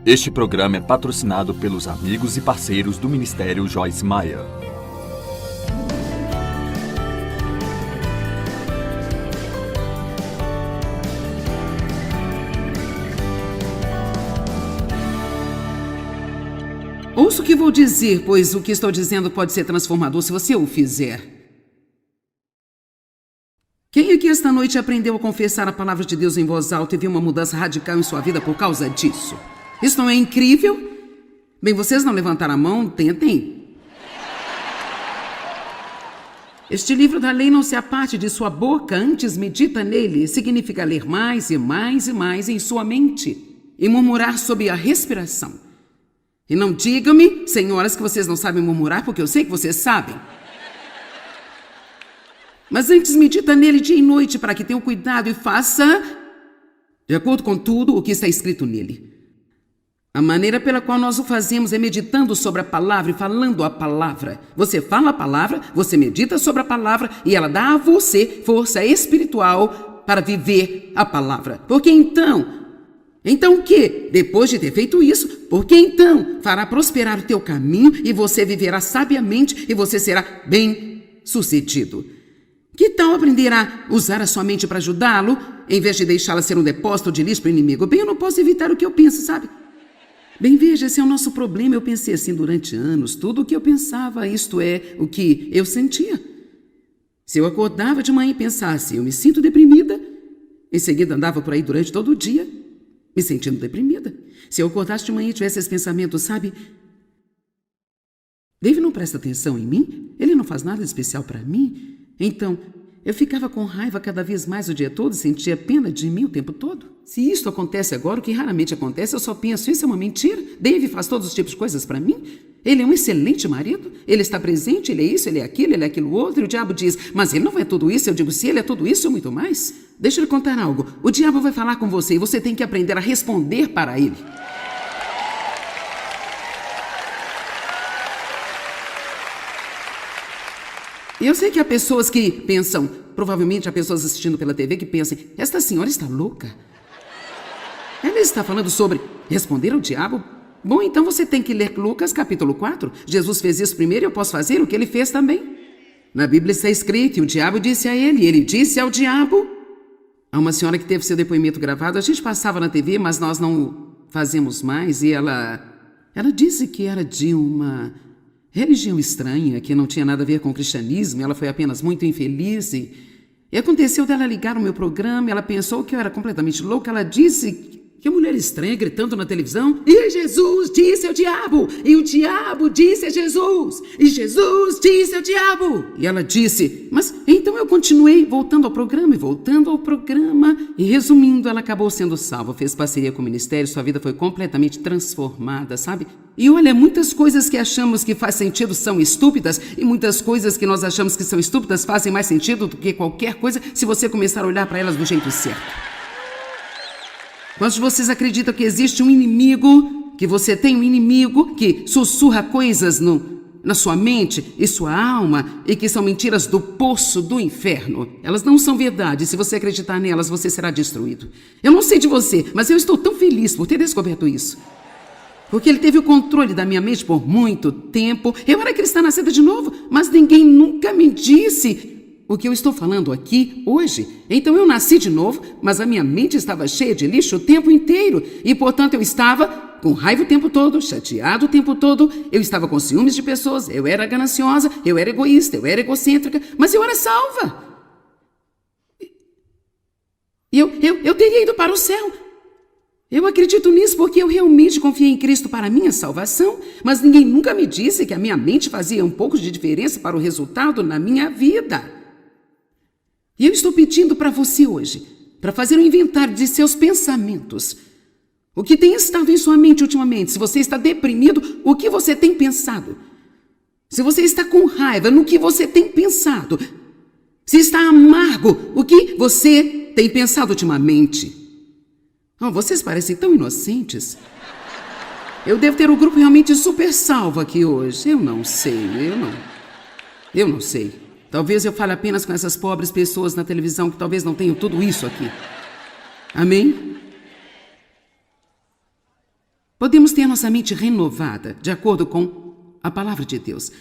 Este programa é patrocinado pelos amigos e parceiros do Ministério Joyce Meyer. Ouça o que vou dizer, pois o que estou dizendo pode ser transformador se você o fizer. Quem aqui esta noite aprendeu a confessar a palavra de Deus em voz alta e viu uma mudança radical em sua vida por causa disso? Isso não é incrível? Bem, vocês não levantaram a mão, tentem. Este livro da lei não se aparte de sua boca, antes medita nele. Significa ler mais e mais e mais em sua mente e murmurar sob a respiração. E não digam-me, senhoras, que vocês não sabem murmurar, porque eu sei que vocês sabem. Mas antes medita nele dia e noite para que tenham cuidado e faça de acordo com tudo o que está escrito nele. A maneira pela qual nós o fazemos é meditando sobre a palavra e falando a palavra. Você fala a palavra, você medita sobre a palavra e ela dá a você força espiritual para viver a palavra. Porque então o quê? Depois de ter feito isso, porque então fará prosperar o teu caminho e você viverá sabiamente e você será bem-sucedido. Que tal aprender a usar a sua mente para ajudá-lo, em vez de deixá-la ser um depósito de lixo para o inimigo? Bem, eu não posso evitar o que eu penso, sabe? Bem, veja, esse é o nosso problema. Eu pensei assim durante anos. Tudo o que eu pensava, isto é, o que eu sentia. Se eu acordava de manhã e pensasse, eu me sinto deprimida, em seguida andava por aí durante todo o dia, me sentindo deprimida. Se eu acordasse de manhã e tivesse esse pensamento, sabe? Dave não presta atenção em mim? Ele não faz nada especial para mim? Então, eu ficava com raiva cada vez mais o dia todo e sentia pena de mim o tempo todo. Se isto acontece agora, o que raramente acontece, eu só penso, isso é uma mentira. Dave faz todos os tipos de coisas para mim. Ele é um excelente marido, ele está presente, ele é isso, ele é aquilo outro. E o diabo diz, mas ele não é tudo isso. Eu digo, se ele é tudo isso, muito mais. Deixa eu lhe contar algo. O diabo vai falar com você e você tem que aprender a responder para ele. E eu sei que há pessoas que pensam, provavelmente há pessoas assistindo pela TV que pensam, esta senhora está louca. Ela está falando sobre responder ao diabo? Bom, então você tem que ler Lucas capítulo 4. Jesus fez isso primeiro e eu posso fazer o que ele fez também. Na Bíblia está escrito, e o diabo disse a ele disse ao diabo. Há uma senhora que teve seu depoimento gravado, a gente passava na TV, mas nós não fazemos mais, e ela disse que era de uma religião estranha, que não tinha nada a ver com o cristianismo, ela foi apenas muito infeliz e aconteceu dela ligar o meu programa, ela pensou que eu era completamente louca, ela disse que mulher estranha gritando na televisão, e Jesus disse ao diabo, e o diabo disse a Jesus, e Jesus disse ao diabo. E ela disse, mas então eu continuei voltando ao programa, e resumindo, ela acabou sendo salva, fez parceria com o ministério, sua vida foi completamente transformada, sabe? E olha, muitas coisas que achamos que faz sentido são estúpidas, e muitas coisas que nós achamos que são estúpidas fazem mais sentido do que qualquer coisa se você começar a olhar para elas do jeito certo. Quantos de vocês acreditam que existe um inimigo, que você tem um inimigo que sussurra coisas na sua mente e sua alma e que são mentiras do poço do inferno? Elas não são verdade. Se você acreditar nelas, você será destruído. Eu não sei de você, mas eu estou tão feliz por ter descoberto isso. Porque ele teve o controle da minha mente por muito tempo. Eu era cristã nascida de novo, mas ninguém nunca me disse o que eu estou falando aqui hoje. Então eu nasci de novo, mas a minha mente estava cheia de lixo o tempo inteiro. E, portanto, eu estava com raiva o tempo todo, chateado o tempo todo. Eu estava com ciúmes de pessoas, eu era gananciosa, eu era egoísta, eu era egocêntrica, mas eu era salva. E eu teria ido para o céu. Eu acredito nisso porque eu realmente confiei em Cristo para a minha salvação, mas ninguém nunca me disse que a minha mente fazia um pouco de diferença para o resultado na minha vida. E eu estou pedindo para você hoje, para fazer um inventário de seus pensamentos. O que tem estado em sua mente ultimamente? Se você está deprimido, o que você tem pensado? Se você está com raiva, no que você tem pensado? Se está amargo, o que você tem pensado ultimamente? Oh, vocês parecem tão inocentes. Eu devo ter um grupo realmente super salvo aqui hoje. Eu não sei. Talvez eu fale apenas com essas pobres pessoas na televisão que talvez não tenham tudo isso aqui. Amém? podemos ter nossa mente renovada, de acordo com a palavra de Deus.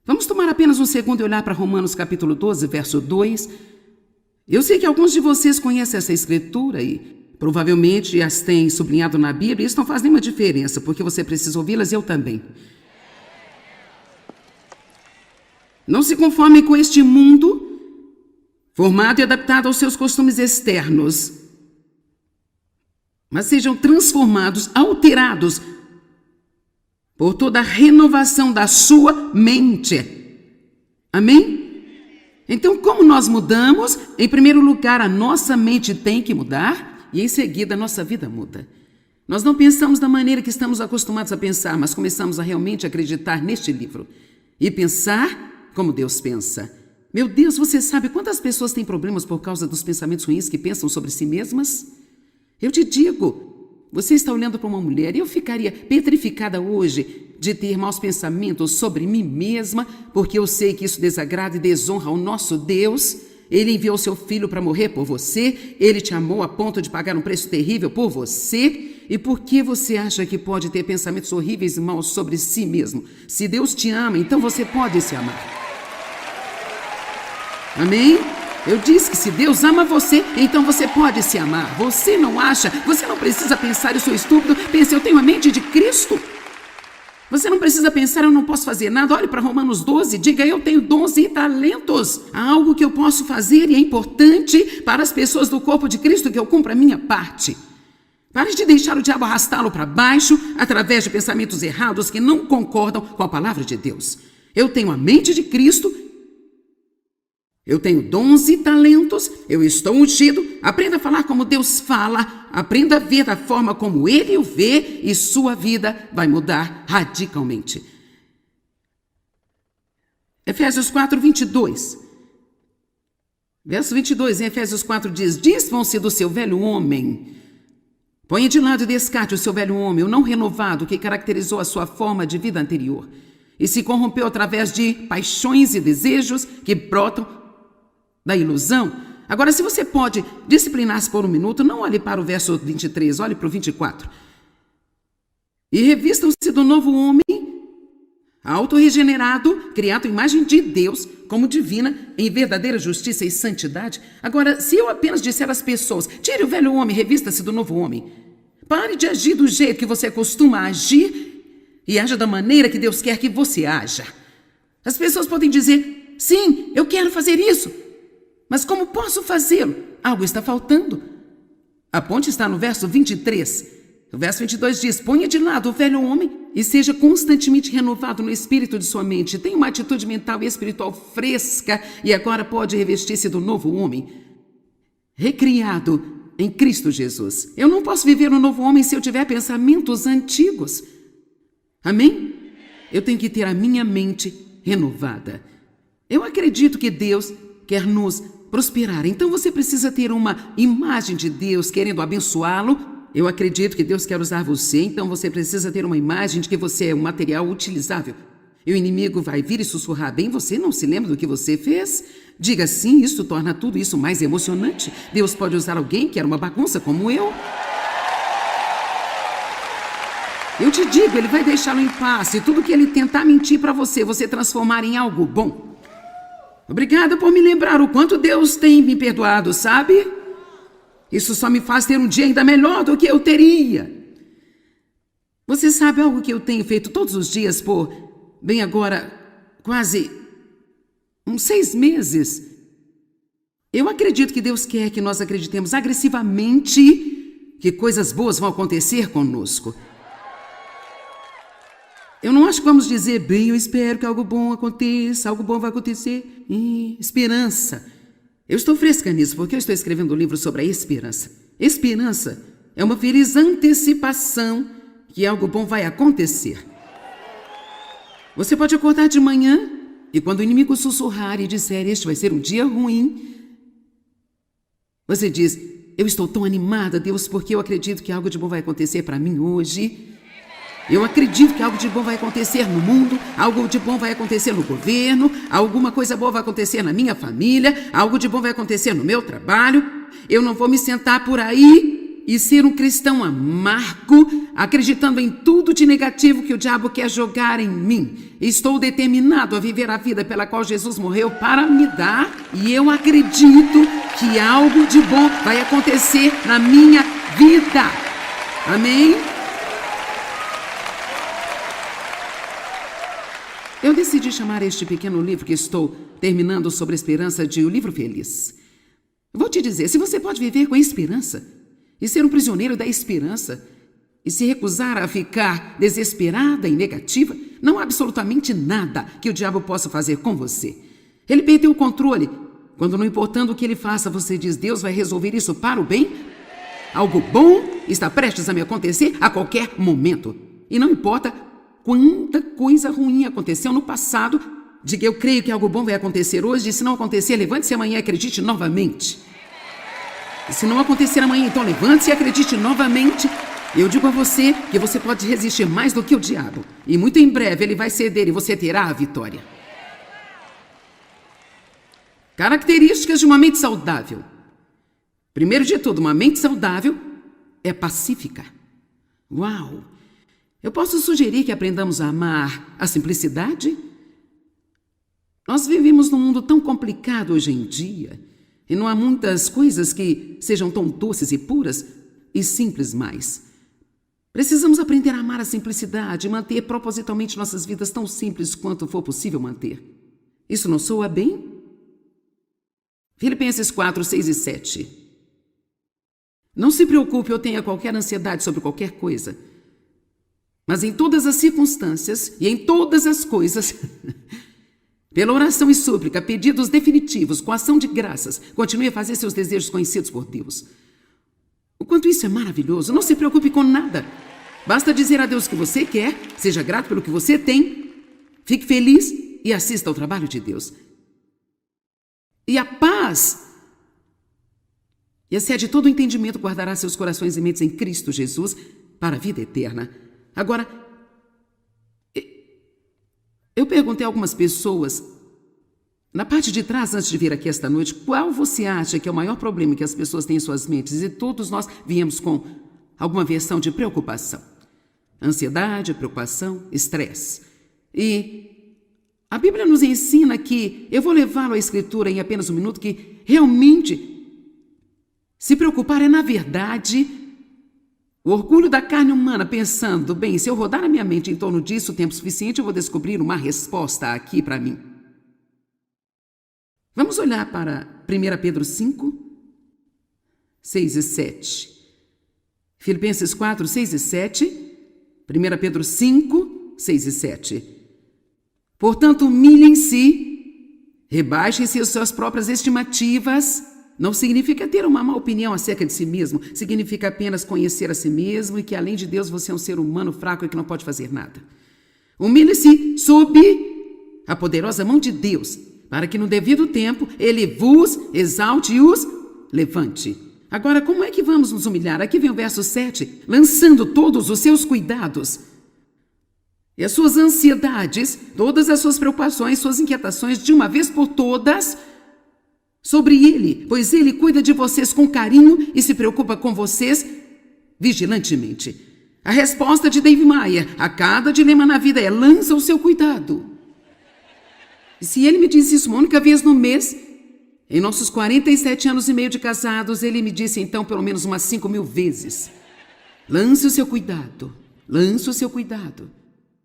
Vamos tomar apenas um segundo e olhar para Romanos capítulo 12, verso 2. Eu sei que alguns de vocês conhecem essa escritura e provavelmente as têm sublinhado na Bíblia. Isso não faz nenhuma diferença, porque você precisa ouvi-las e eu também. Não se conformem com este mundo, formado e adaptado aos seus costumes externos, mas sejam transformados, alterados por toda a renovação da sua mente. Amém? Então, como nós mudamos? Em primeiro lugar, a nossa mente tem que mudar e em seguida a nossa vida muda. Nós não pensamos da maneira que estamos acostumados a pensar, mas começamos a realmente acreditar neste livro e pensar como Deus pensa. Meu Deus, você sabe quantas pessoas têm problemas por causa dos pensamentos ruins que pensam sobre si mesmas? Eu te digo, você está olhando para uma mulher e eu ficaria petrificada hoje de ter maus pensamentos sobre mim mesma, porque eu sei que isso desagrada e desonra o nosso Deus. Ele enviou seu filho para morrer por você, ele te amou a ponto de pagar um preço terrível por você. E por que você acha que pode ter pensamentos horríveis e maus sobre si mesmo? Se Deus te ama, então você pode se amar. Amém? Eu disse que se Deus ama você, então você pode se amar. Você não acha? Você não precisa pensar, eu sou estúpido. Pense, eu tenho a mente de Cristo. Você não precisa pensar, eu não posso fazer nada. Olhe para Romanos 12, diga, eu tenho dons e talentos. Há algo que eu posso fazer e é importante para as pessoas do corpo de Cristo que eu cumpra a minha parte. Pare de deixar o diabo arrastá-lo para baixo através de pensamentos errados que não concordam com a palavra de Deus. Eu tenho a mente de Cristo. Eu tenho dons e talentos, eu estou ungido. Aprenda a falar como Deus fala, aprenda a ver da forma como Ele o vê e sua vida vai mudar radicalmente. Efésios 4, 22. Verso 22 em Efésios 4 diz, desvam-se do seu velho homem. Ponha de lado e descarte o seu velho homem, o não renovado que caracterizou a sua forma de vida anterior e se corrompeu através de paixões e desejos que brotam da ilusão. Agora, se você pode disciplinar-se por um minuto, não olhe para o verso 23, olhe para o 24. E revistam-se do novo homem, autorregenerado, criado à imagem de Deus, como divina, em verdadeira justiça e santidade. Agora, se eu apenas disser às pessoas, tire o velho homem, revista-se do novo homem. Pare de agir do jeito que você costuma agir e haja da maneira que Deus quer que você haja. As pessoas podem dizer, sim, eu quero fazer isso. Mas como posso fazê-lo? Algo está faltando. A ponte está no verso 23. O verso 22 diz, ponha de lado o velho homem e seja constantemente renovado no espírito de sua mente. Tenha uma atitude mental e espiritual fresca e agora pode revestir-se do novo homem, recriado em Cristo Jesus. Eu não posso viver um novo homem se eu tiver pensamentos antigos. Amém? Eu tenho que ter a minha mente renovada. Eu acredito que Deus quer nos prosperar. Então você precisa ter uma imagem de Deus querendo abençoá-lo. Eu acredito que Deus quer usar você, então você precisa ter uma imagem de que você é um material utilizável. E o inimigo vai vir e sussurrar bem, você não se lembra do que você fez? Diga sim, isso torna tudo isso mais emocionante. Deus pode usar alguém que era uma bagunça como eu. Eu te digo, ele vai deixá-lo em paz. E tudo que ele tentar mentir para você, você transformar em algo bom. Obrigada por me lembrar o quanto Deus tem me perdoado, sabe? Isso só me faz ter um dia ainda melhor do que eu teria. Você sabe algo que eu tenho feito todos os dias por, bem agora, quase uns 6 meses? Eu acredito que Deus quer que nós acreditemos agressivamente que coisas boas vão acontecer conosco. Eu não acho que vamos dizer, bem, eu espero que algo bom aconteça, algo bom vai acontecer. Esperança. Eu estou fresca nisso, porque eu estou escrevendo um livro sobre a esperança. Esperança é uma feliz antecipação que algo bom vai acontecer. Você pode acordar de manhã e quando o inimigo sussurrar e disser, este vai ser um dia ruim, você diz, eu estou tão animada, Deus, porque eu acredito que algo de bom vai acontecer para mim hoje. Eu acredito que algo de bom vai acontecer no mundo, algo de bom vai acontecer no governo, alguma coisa boa vai acontecer na minha família, algo de bom vai acontecer no meu trabalho. Eu não vou me sentar por aí e ser um cristão amargo, acreditando em tudo de negativo que o diabo quer jogar em mim. Estou determinado a viver a vida pela qual Jesus morreu para me dar, e eu acredito que algo de bom vai acontecer na minha vida. Amém? Eu decidi chamar este pequeno livro que estou terminando sobre a esperança de O Livro Feliz. Vou te dizer, se você pode viver com a esperança e ser um prisioneiro da esperança e se recusar a ficar desesperada e negativa, não há absolutamente nada que o diabo possa fazer com você. Ele perdeu o controle quando, não importando o que ele faça, você diz: Deus vai resolver isso para o bem. Algo bom está prestes a me acontecer a qualquer momento. E não importa quanta coisa ruim aconteceu no passado, diga: eu creio que algo bom vai acontecer hoje, e se não acontecer, levante-se amanhã e acredite novamente. E se não acontecer amanhã, então levante-se e acredite novamente. Eu digo a você que você pode resistir mais do que o diabo. E muito em breve ele vai ceder e você terá a vitória. Características de uma mente saudável. Primeiro de tudo, uma mente saudável é pacífica. Uau! Eu posso sugerir que aprendamos a amar a simplicidade? Nós vivemos num mundo tão complicado hoje em dia, e não há muitas coisas que sejam tão doces e puras e simples mais. Precisamos aprender a amar a simplicidade e manter propositalmente nossas vidas tão simples quanto for possível manter. Isso não soa bem? Filipenses 4, 6 e 7. Não se preocupe ou tenha qualquer ansiedade sobre qualquer coisa, mas em todas as circunstâncias e em todas as coisas, pela oração e súplica, pedidos definitivos, com ação de graças, continue a fazer seus desejos conhecidos por Deus. O quanto isso é maravilhoso, não se preocupe com nada. Basta dizer a Deus o que você quer, seja grato pelo que você tem, fique feliz e assista ao trabalho de Deus. E a paz, e excede todo o entendimento, guardará seus corações e mentes em Cristo Jesus para a vida eterna. Agora, eu perguntei a algumas pessoas, na parte de trás, antes de vir aqui esta noite, qual você acha que é o maior problema que as pessoas têm em suas mentes? E todos nós viemos com alguma versão de preocupação. Ansiedade, preocupação, estresse. E a Bíblia nos ensina que, eu vou levá-lo à Escritura em apenas um minuto, que realmente se preocupar é, na verdade, o orgulho da carne humana, pensando: bem, se eu rodar na minha mente em torno disso o tempo suficiente, eu vou descobrir uma resposta aqui para mim. Vamos olhar para 1 Pedro 5, 6 e 7. Filipenses 4, 6 e 7. 1 Pedro 5, 6 e 7. Portanto, humilhem-se, rebaixem-se as suas próprias estimativas. Não significa ter uma má opinião acerca de si mesmo. Significa apenas conhecer a si mesmo e que, além de Deus, você é um ser humano fraco e que não pode fazer nada. Humilhe-se sob a poderosa mão de Deus, para que no devido tempo Ele vos exalte e os levante. Agora, como é que vamos nos humilhar? Aqui vem o verso 7. Lançando todos os seus cuidados e as suas ansiedades, todas as suas preocupações, suas inquietações, de uma vez por todas, sobre Ele, pois Ele cuida de vocês com carinho e se preocupa com vocês vigilantemente. A resposta de Dave Maia a cada dilema na vida é: lança o seu cuidado. E se ele me diz isso uma única vez no mês, em nossos 47 anos e meio de casados, ele me disse então pelo menos umas 5.000 vezes: lance o seu cuidado, lance o seu cuidado.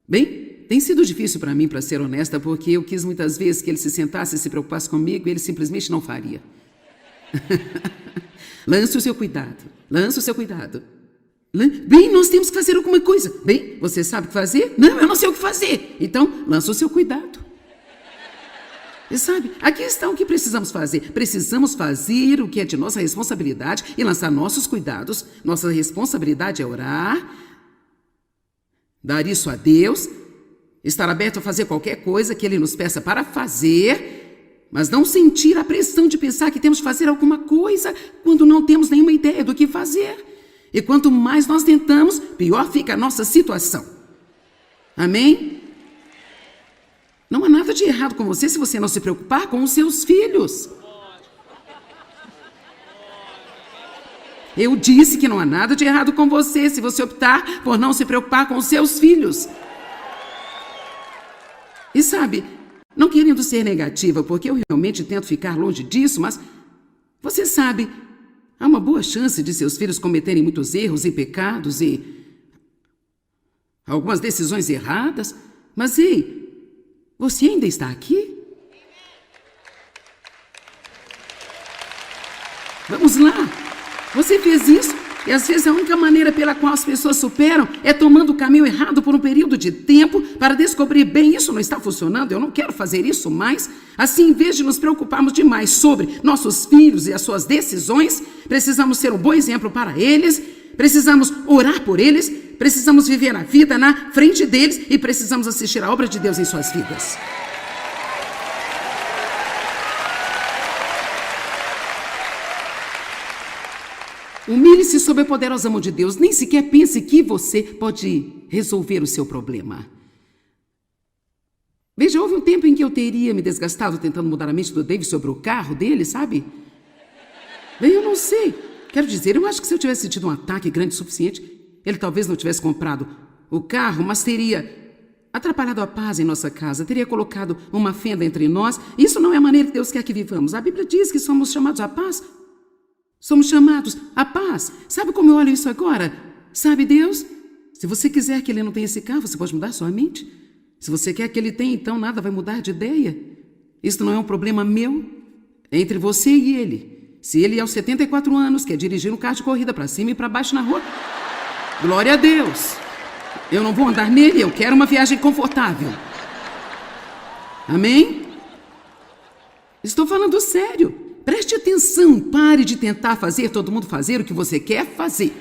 Bem, tem sido difícil para mim, para ser honesta, porque eu quis muitas vezes que ele se sentasse e se preocupasse comigo e ele simplesmente não faria. Lance o seu cuidado, lance o seu cuidado. Bem, nós temos que fazer alguma coisa. Bem, você sabe o que fazer? Não, eu não sei o que fazer. Então, lança o seu cuidado. E sabe, aqui está o que precisamos fazer. Precisamos fazer o que é de nossa responsabilidade e lançar nossos cuidados. Nossa responsabilidade é orar, dar isso a Deus, estar aberto a fazer qualquer coisa que Ele nos peça para fazer, mas não sentir a pressão de pensar que temos que fazer alguma coisa quando não temos nenhuma ideia do que fazer. E quanto mais nós tentamos, pior fica a nossa situação. Amém? Não há nada de errado com você se você não se preocupar com os seus filhos. Eu disse que não há nada de errado com você se você optar por não se preocupar com os seus filhos. E sabe, não querendo ser negativa, porque eu realmente tento ficar longe disso, mas você sabe, há uma boa chance de seus filhos cometerem muitos erros e pecados e algumas decisões erradas. Mas ei, você ainda está aqui? Vamos lá. Você fez isso e às vezes a única maneira pela qual as pessoas superam é tomando o caminho errado por um período de tempo para descobrir bem, isso não está funcionando, eu não quero fazer isso mais. Assim, em vez de nos preocuparmos demais sobre nossos filhos e as suas decisões, precisamos ser um bom exemplo para eles, precisamos orar por eles, precisamos viver a vida na frente deles e precisamos assistir a obra de Deus em suas vidas. Humilhe-se sob a poderosa mão de Deus. Nem sequer pense que você pode resolver o seu problema. Veja, houve um tempo em que eu teria me desgastado tentando mudar a mente do David sobre o carro dele, sabe? Bem, eu não sei. Quero dizer, eu acho que se eu tivesse tido um ataque grande o suficiente, ele talvez não tivesse comprado o carro, mas teria atrapalhado a paz em nossa casa, teria colocado uma fenda entre nós. Isso não é a maneira que Deus quer que vivamos. A Bíblia diz que somos chamados à paz. Somos chamados à paz. Sabe como eu olho isso agora? Sabe, Deus? Se você quiser que ele não tenha esse carro, você pode mudar sua mente. Se você quer que ele tenha, então nada vai mudar de ideia. Isso não é um problema meu. É entre você e ele. Se ele, aos 74 anos, quer dirigir um carro de corrida para cima e para baixo na rua, glória a Deus. Eu não vou andar nele, eu quero uma viagem confortável. Amém? Estou falando sério. Preste atenção, pare de tentar fazer todo mundo fazer o que você quer fazer.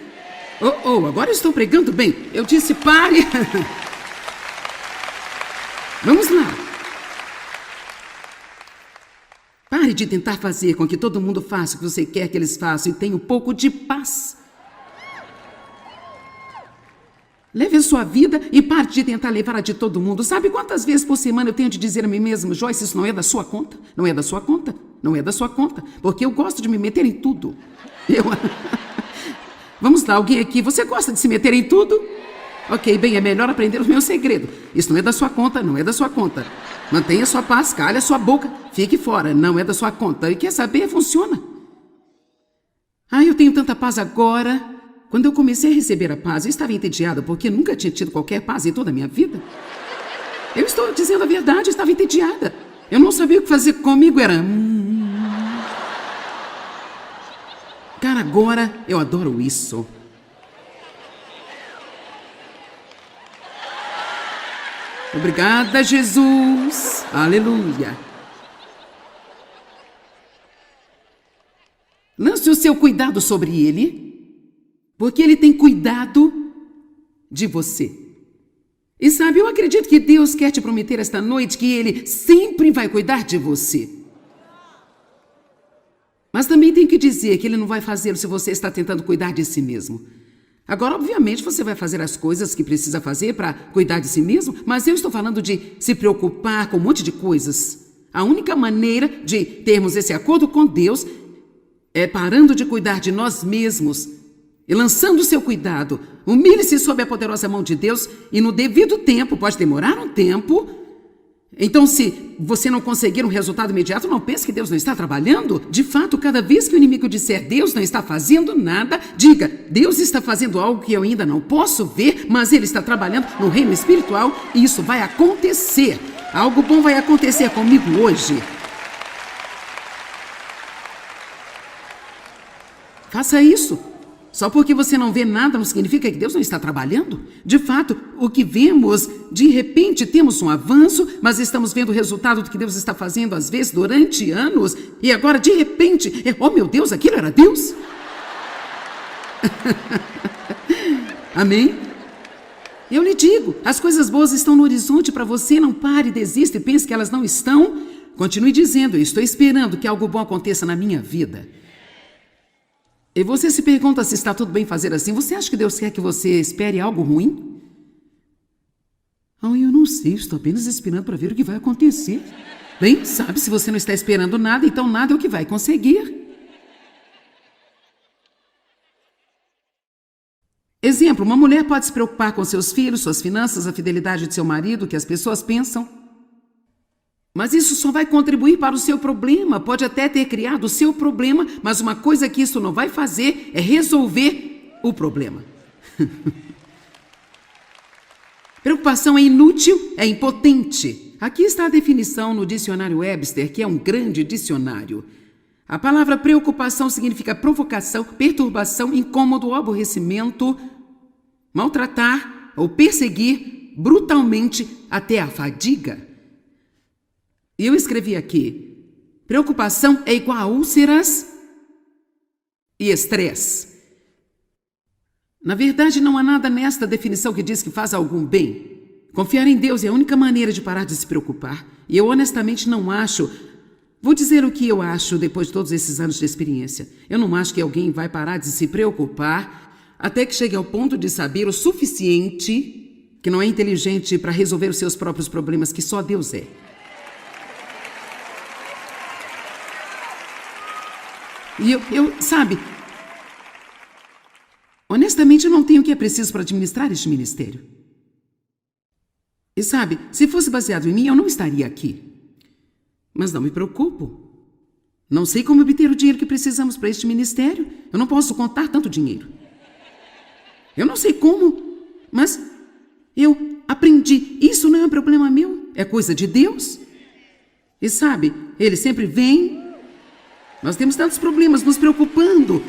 Agora eu estou pregando bem. Eu disse pare. Vamos lá. Pare de tentar fazer com que todo mundo faça o que você quer que eles façam e tenha um pouco de paz. Leve a sua vida e pare de tentar levar a de todo mundo. Sabe quantas vezes por semana eu tenho de dizer a mim mesmo, Joyce, isso não é da sua conta, não é da sua conta, não é da sua conta, porque eu gosto de me meter em tudo. Vamos lá, alguém aqui, você gosta de se meter em tudo? Ok, bem, é melhor aprender o meu segredo. Isso não é da sua conta, não é da sua conta. Mantenha sua paz, calhe a sua boca, fique fora, não é da sua conta. E quer saber? Funciona. Eu tenho tanta paz agora. Quando eu comecei a receber a paz, eu estava entediada, porque nunca tinha tido qualquer paz em toda a minha vida. Eu estou dizendo a verdade, eu estava entediada. Eu não sabia o que fazer comigo, era... Cara, agora eu adoro isso. Obrigada, Jesus. Aleluia. Lance o seu cuidado sobre ele, porque ele tem cuidado de você. E sabe, eu acredito que Deus quer te prometer esta noite que ele sempre vai cuidar de você. Mas também tem que dizer que ele não vai fazê-lo se você está tentando cuidar de si mesmo. Agora, obviamente, você vai fazer as coisas que precisa fazer para cuidar de si mesmo, mas eu estou falando de se preocupar com um monte de coisas. A única maneira de termos esse acordo com Deus é parando de cuidar de nós mesmos e lançando o seu cuidado. Humilhe-se sob a poderosa mão de Deus e no devido tempo, pode demorar um tempo. Então, se você não conseguir um resultado imediato, não pense que Deus não está trabalhando. De fato, cada vez que o inimigo disser Deus não está fazendo nada, diga, Deus está fazendo algo que eu ainda não posso ver, mas Ele está trabalhando no reino espiritual e isso vai acontecer. Algo bom vai acontecer comigo hoje. Faça isso. Só porque você não vê nada não significa que Deus não está trabalhando. De fato, o que vemos, de repente temos um avanço, mas estamos vendo o resultado do que Deus está fazendo, às vezes, durante anos, e agora, de repente, oh meu Deus, aquilo era Deus? Amém? Eu lhe digo, as coisas boas estão no horizonte para você, não pare, desista e pense que elas não estão. Continue dizendo, eu estou esperando que algo bom aconteça na minha vida. E você se pergunta se está tudo bem fazer assim. Você acha que Deus quer que você espere algo ruim? Eu não sei, estou apenas esperando para ver o que vai acontecer. Bem, sabe, se você não está esperando nada, então nada é o que vai conseguir. exemplo, uma mulher pode se preocupar com seus filhos, suas finanças, a fidelidade de seu marido, o que as pessoas pensam. Mas isso só vai contribuir para o seu problema. Pode até ter criado o seu problema, mas uma coisa que isso não vai fazer é resolver o problema. Preocupação é inútil, é impotente. Aqui está a definição no dicionário Webster, que é um grande dicionário. A palavra preocupação significa provocação, perturbação, incômodo, aborrecimento, maltratar ou perseguir brutalmente até a fadiga. E eu escrevi aqui, preocupação é igual a úlceras e estresse. Na verdade, não há nada nesta definição que diz que faz algum bem. Confiar em Deus é a única maneira de parar de se preocupar. E eu honestamente não acho... Vou dizer o que eu acho depois de todos esses anos de experiência. Eu não acho que alguém vai parar de se preocupar até que chegue ao ponto de saber o suficiente que não é inteligente para resolver os seus próprios problemas, que só Deus é. E sabe, honestamente eu não tenho o que é preciso para administrar este ministério. E sabe, se fosse baseado em mim, eu não estaria aqui. Mas não me preocupo. Não sei como obter o dinheiro que precisamos para este ministério. Eu não posso contar tanto dinheiro. Eu não sei como, mas eu aprendi. Isso não é um problema meu, é coisa de Deus. E sabe, Ele sempre vem. Nós temos tantos problemas nos preocupando.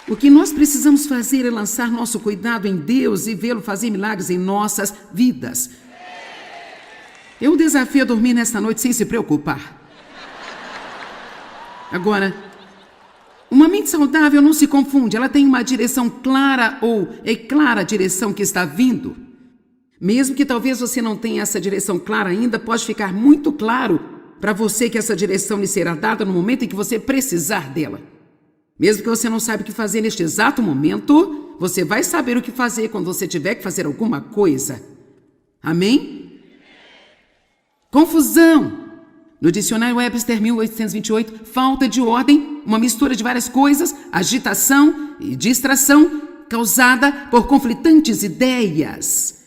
O que nós precisamos fazer é lançar nosso cuidado em Deus e vê-lo fazer milagres em nossas vidas. Eu desafio a dormir nesta noite sem se preocupar. Agora, uma mente saudável não se confunde. Ela tem uma direção clara ou é clara a direção que está vindo. Mesmo que talvez você não tenha essa direção clara ainda, pode ficar muito claro para você que essa direção lhe será dada no momento em que você precisar dela. Mesmo que você não saiba o que fazer neste exato momento, você vai saber o que fazer quando você tiver que fazer alguma coisa. Amém? Confusão. No dicionário Webster 1828, falta de ordem, uma mistura de várias coisas, agitação e distração causada por conflitantes ideias.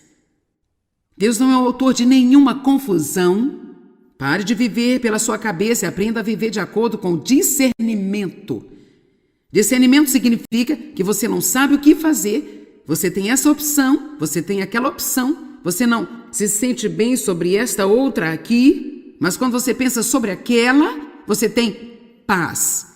Deus não é o autor de nenhuma confusão. Pare de viver pela sua cabeça e aprenda a viver de acordo com discernimento. Discernimento significa que você não sabe o que fazer, você tem essa opção, você tem aquela opção, você não se sente bem sobre esta outra aqui, mas quando você pensa sobre aquela, você tem paz.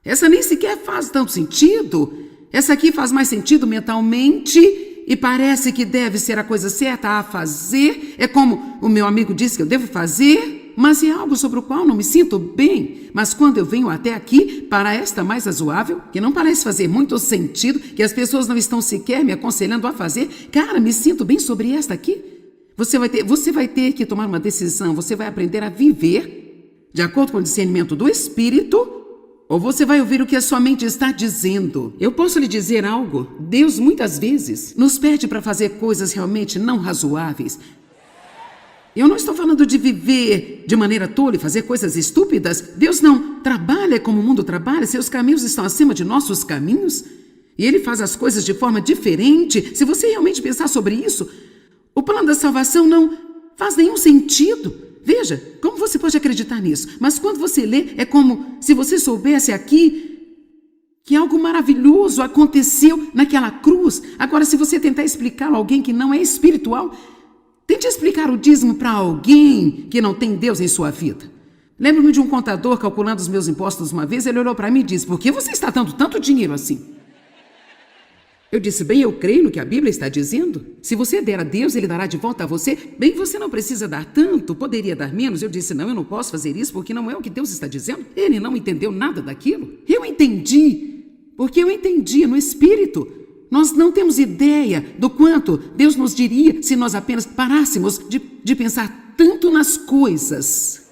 Essa nem sequer faz tanto sentido, essa aqui faz mais sentido mentalmente e parece que deve ser a coisa certa a fazer, é como o meu amigo disse que eu devo fazer, mas é algo sobre o qual não me sinto bem. Mas quando eu venho até aqui, para esta mais razoável, que não parece fazer muito sentido, que as pessoas não estão sequer me aconselhando a fazer, cara, me sinto bem sobre esta aqui. Você vai ter que tomar uma decisão, você vai aprender a viver de acordo com o discernimento do Espírito, ou você vai ouvir o que a sua mente está dizendo. Eu posso lhe dizer algo? Deus muitas vezes nos pede para fazer coisas realmente não razoáveis. Eu não estou falando de viver de maneira tola e fazer coisas estúpidas. Deus não trabalha como o mundo trabalha. Seus caminhos estão acima de nossos caminhos. E Ele faz as coisas de forma diferente. Se você realmente pensar sobre isso, o plano da salvação não faz nenhum sentido. Veja, como você pode acreditar nisso? Mas quando você lê, é como se você soubesse aqui que algo maravilhoso aconteceu naquela cruz. Agora, se você tentar explicar a alguém que não é espiritual, tente explicar o dízimo para alguém que não tem Deus em sua vida. Lembro-me de um contador calculando os meus impostos uma vez. Ele olhou para mim e disse: por que você está dando tanto dinheiro assim? Eu disse: bem, eu creio no que a Bíblia está dizendo. Se você der a Deus, Ele dará de volta a você. Bem, você não precisa dar tanto, poderia dar menos. Eu disse: não, eu não posso fazer isso porque não é o que Deus está dizendo. Ele não entendeu nada daquilo. Eu entendi, porque eu entendi no Espírito. Nós não temos ideia do quanto Deus nos diria se nós apenas parássemos de pensar tanto nas coisas.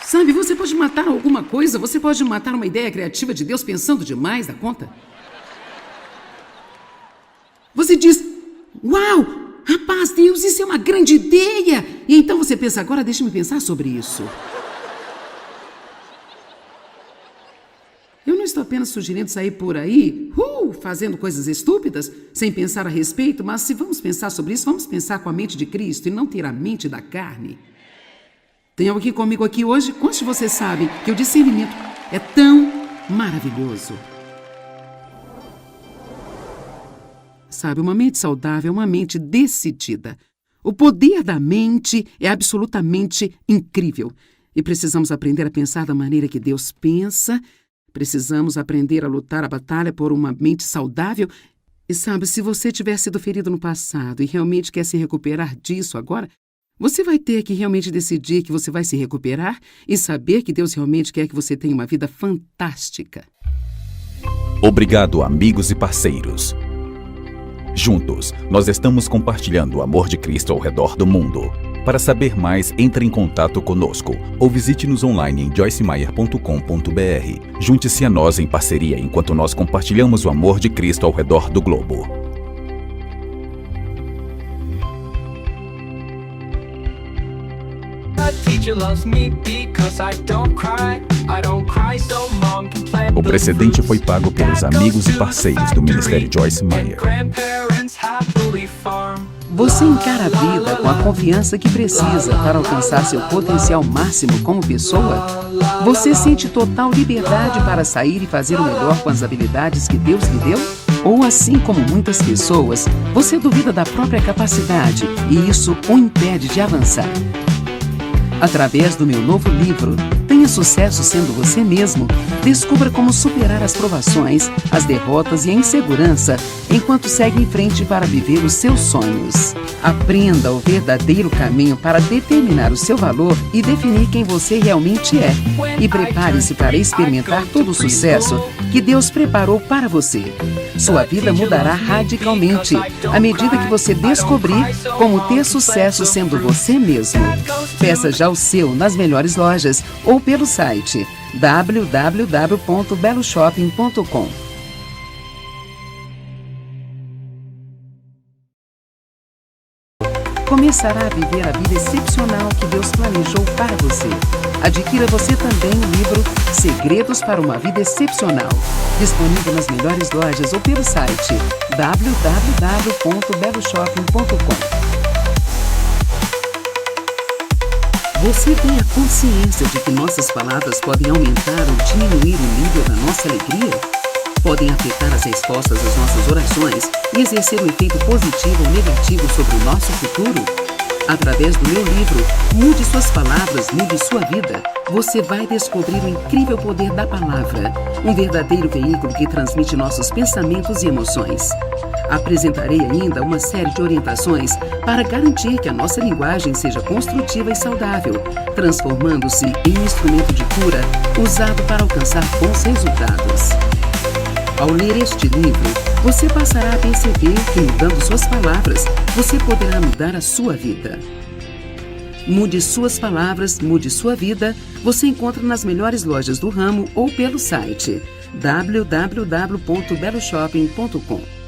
Sabe, você pode matar alguma coisa, você pode matar uma ideia criativa de Deus pensando demais da conta. Você diz: uau, rapaz, Deus, isso é uma grande ideia. E então você pensa: agora deixa-me pensar sobre isso. não estou apenas sugerindo sair por aí, fazendo coisas estúpidas, sem pensar a respeito, mas se vamos pensar sobre isso, vamos pensar com a mente de Cristo e não ter a mente da carne. Tem alguém comigo aqui hoje? Quantos de vocês sabem que o discernimento é tão maravilhoso? Sabe, uma mente saudável é uma mente decidida. O poder da mente é absolutamente incrível. E precisamos aprender a pensar da maneira que Deus pensa. Precisamos aprender a lutar a batalha por uma mente saudável. E sabe, se você tiver sido ferido no passado e realmente quer se recuperar disso agora, você vai ter que realmente decidir que você vai se recuperar e saber que Deus realmente quer que você tenha uma vida fantástica. Obrigado, amigos e parceiros. Juntos, nós estamos compartilhando o amor de Cristo ao redor do mundo. Para saber mais, entre em contato conosco ou visite-nos online em joycemeyer.com.br. Junte-se a nós em parceria enquanto nós compartilhamos o amor de Cristo ao redor do globo. O precedente foi pago pelos amigos e parceiros do Ministério Joyce Meyer. Você encara a vida com a confiança que precisa para alcançar seu potencial máximo como pessoa? Você sente total liberdade para sair e fazer o melhor com as habilidades que Deus lhe deu? Ou, assim como muitas pessoas, você duvida da própria capacidade e isso o impede de avançar? Através do meu novo livro, Tenha Sucesso Sendo Você Mesmo, descubra como superar as provações, as derrotas e a insegurança enquanto segue em frente para viver os seus sonhos. Aprenda o verdadeiro caminho para determinar o seu valor e definir quem você realmente é. E prepare-se para experimentar todo o sucesso que Deus preparou para você. Sua vida mudará radicalmente à medida que você descobrir como ter sucesso sendo você mesmo. Peça já o seu nas melhores lojas ou pelo site www.beloshopping.com. Começará a viver a vida excepcional que Deus planejou para você. Adquira você também o livro Segredos para uma Vida Excepcional, disponível nas melhores lojas ou pelo site www.beloshopping.com. Você tem a consciência de que nossas palavras podem aumentar ou diminuir o nível da nossa alegria? Podem afetar as respostas às nossas orações e exercer um efeito positivo ou negativo sobre o nosso futuro? Através do meu livro, Mude Suas Palavras, Mude Sua Vida, você vai descobrir o incrível poder da palavra, um verdadeiro veículo que transmite nossos pensamentos e emoções. Apresentarei ainda uma série de orientações para garantir que a nossa linguagem seja construtiva e saudável, transformando-se em um instrumento de cura usado para alcançar bons resultados. Ao ler este livro, você passará a perceber que, mudando suas palavras, você poderá mudar a sua vida. Mude Suas Palavras, Mude Sua Vida, você encontra nas melhores lojas do ramo ou pelo site www.beloshopping.com.